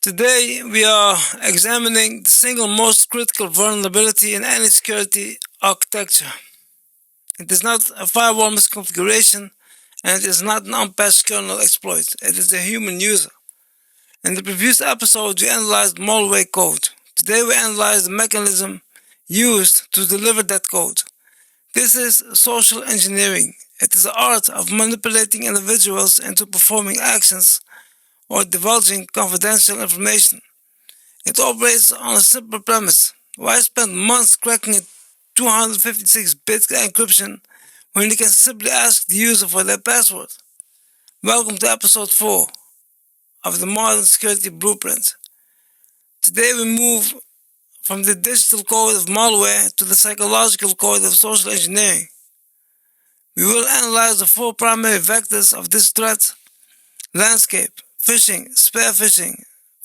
Today, we are examining the single most critical vulnerability in any security architecture. It is not a firewall misconfiguration, and it is not an unpatched kernel exploit. It is a human user. In the previous episode, we analyzed malware code. Today, we analyze the mechanism used to deliver that code. This is social engineering. It is the art of manipulating individuals into performing actions or divulging confidential information. It operates on a simple premise. Why spend months cracking a 256-bit encryption when you can simply ask the user for their password? Welcome to episode 4 of the Modern Security Blueprint. Today we move from the digital code of malware to the psychological code of social engineering. We will analyze the 4 primary vectors of this threat landscape: phishing, spear phishing,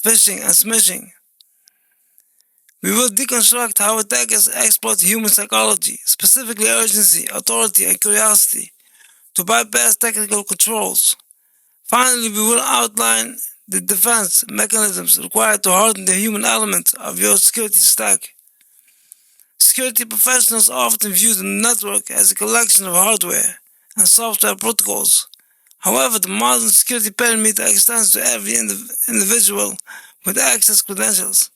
and smishing. We will deconstruct how attackers exploit human psychology, specifically urgency, authority, and curiosity, to bypass technical controls. Finally, we will outline the defense mechanisms required to harden the human element of your security stack. Security professionals often view the network as a collection of hardware and software protocols. However, the modern security perimeter extends to every individual with access credentials.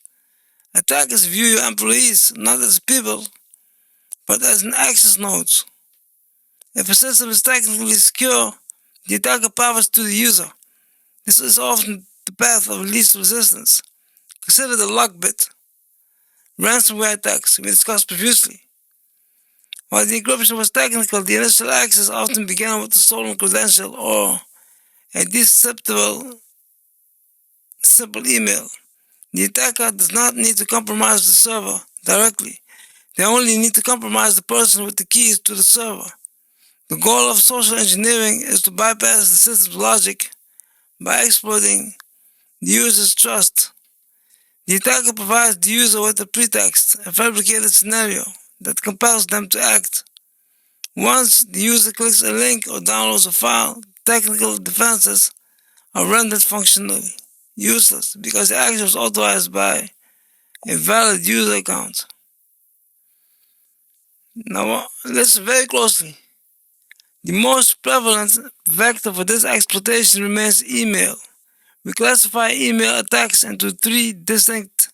Attackers view your employees not as people, but as an access nodes. If a system is technically secure, the attacker powers to the user. This is often the path of least resistance. Consider the lockbit ransomware attacks we discussed previously. While the encryption was technical, the initial access often began with a stolen credential or a deceptive simple email. The attacker does not need to compromise the server directly. They only need to compromise the person with the keys to the server. The goal of social engineering is to bypass the system's logic by exploiting the user's trust. The attacker provides the user with a pretext, a fabricated scenario that compels them to act. Once the user clicks a link or downloads a file, technical defenses are rendered functionally useless because the action was authorized by a valid user account. Now, listen very closely. The most prevalent vector for this exploitation remains email. We classify email attacks into 3 distinct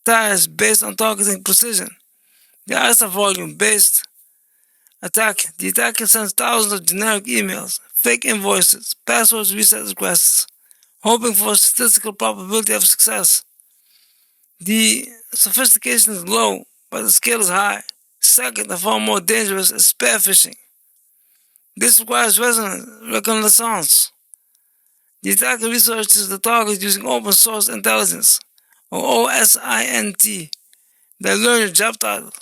tiers based on targeting precision. The ISA volume-based attack. The attacker sends thousands of generic emails, fake invoices, password reset requests, hoping for a statistical probability of success. The sophistication is low, but the scale is high. Second, and far more dangerous, is spear phishing. This requires reconnaissance. The attacker researches the target using open source intelligence, or OSINT. They learn your job title,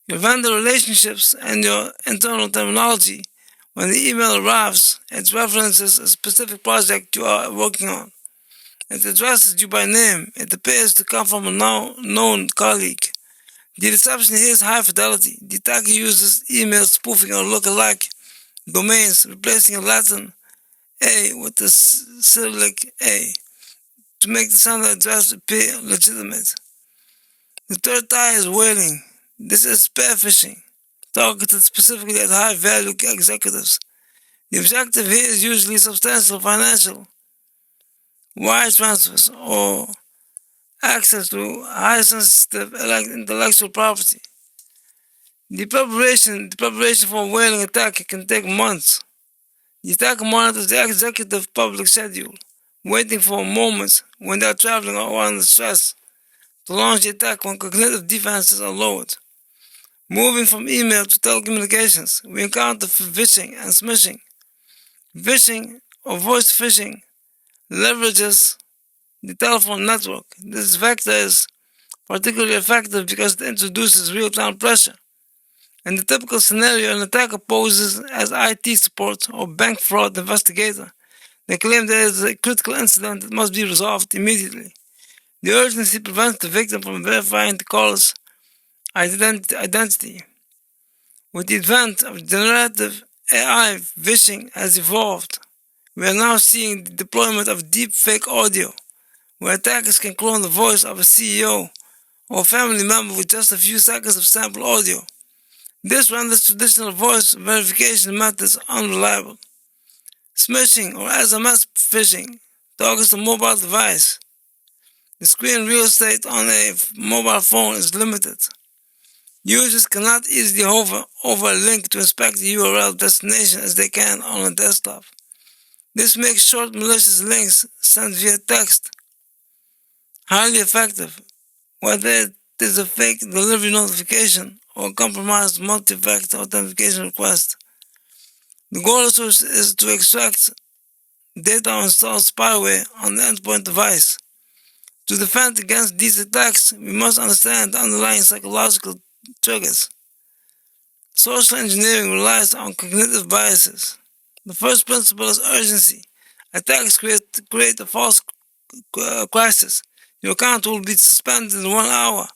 your vendor relationships, and your internal terminology. When the email arrives, it references a specific project you are working on. It addresses you by name. It appears to come from a known colleague. The deception here is high fidelity. The attacker uses email spoofing or look-alike domains, replacing a Latin A with a Cyrillic A to make the sender address appear legitimate. The third tie is whaling. This is spear phishing, targeted specifically at high-value executives. The objective here is usually substantial financial wire transfers or access to high-sensitive intellectual property. The preparation for a whaling attack can take months. The attacker monitors the executive public schedule, waiting for moments when they are traveling or under stress to launch the attack when cognitive defenses are lowered. Moving from email to telecommunications, we encounter Vishing and Smishing. Vishing, or voice phishing, leverages the telephone network. This vector is particularly effective because it introduces real-time pressure. In the typical scenario, an attacker poses as IT support or bank fraud investigator. They claim there is a critical incident that must be resolved immediately. The urgency prevents the victim from verifying the caller's identity. With the advent of generative AI, phishing has evolved. We are now seeing the deployment of deep fake audio, where attackers can clone the voice of a CEO or a family member with just a few seconds of sample audio. This renders traditional voice verification methods unreliable. Smishing or SMS phishing targets a mobile device. The screen real estate on a mobile phone is limited. Users cannot easily hover over a link to inspect the URL destination as they can on a desktop. This makes short malicious links sent via text highly effective, whether it is a fake delivery notification or a compromised multi-factor authentication request. The goal is to extract data or install spyware on the endpoint device. To defend against these attacks, we must understand the underlying psychological triggers. Social engineering relies on cognitive biases. The first principle is urgency. Attacks create a false crisis. Your account will be suspended in 1 hour.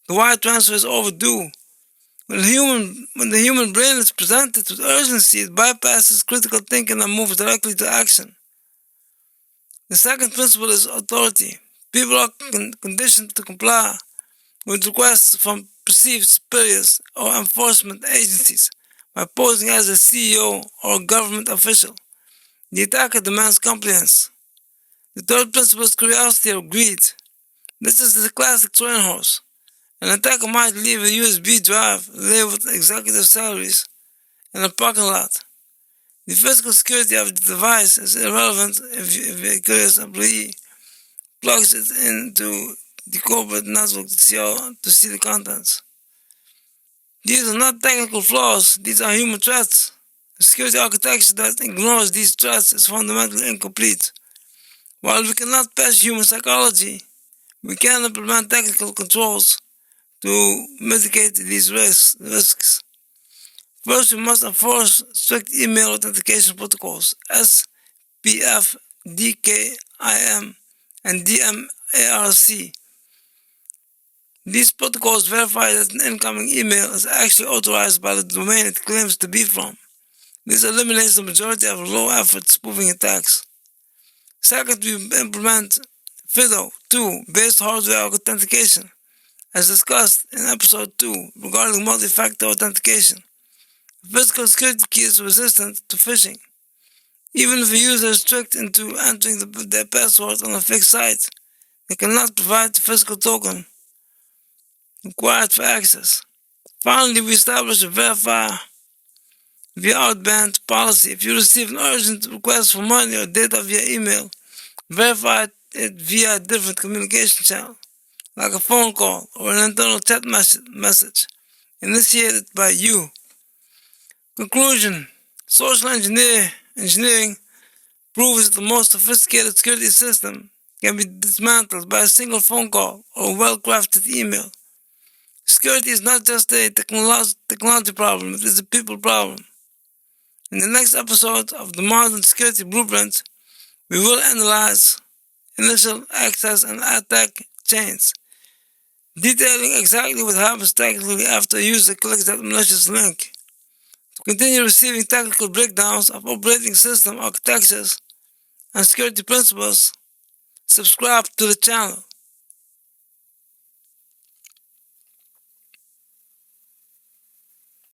The wire transfer is overdue. When the human brain is presented with urgency, it bypasses critical thinking and moves directly to action. The second principle is authority. People are conditioned to comply with requests from perceived superiors or enforcement agencies by posing as a CEO or a government official. The attacker demands compliance. The third principle is curiosity or greed. This is the classic Trojan horse. An attacker might leave a USB drive labeled executive salaries in a parking lot. The physical security of the device is irrelevant if a curious employee plugs it into the corporate network to see the contents. These are not technical flaws, these are human threats. A security architecture that ignores these threats is fundamentally incomplete. While we cannot patch human psychology, we can implement technical controls to mitigate these risks. First, we must enforce strict email authentication protocols, SPF, DKIM, and DMARC. These protocols verify that an incoming email is actually authorized by the domain it claims to be from. This eliminates the majority of low-effort spoofing attacks. Second, we implement FIDO2 based hardware authentication, as discussed in episode 2 regarding multi-factor authentication. The physical security key is resistant to phishing. Even if a user is tricked into entering their password on a fixed site, they cannot provide the physical token required for access. Finally, we establish a verify via outbound policy. If you receive an urgent request for money or data via email, verify it via a different communication channel, like a phone call or an internal chat message, initiated by you. Conclusion: social engineering proves that the most sophisticated security system can be dismantled by a single phone call or a well-crafted email. Security is not just a technology problem, it is a people problem. In the next episode of the Modern Security Blueprint, we will analyze initial access and attack chains, detailing exactly what happens technically after a user clicks that malicious link. To continue receiving technical breakdowns of operating system architectures and security principles, subscribe to the channel.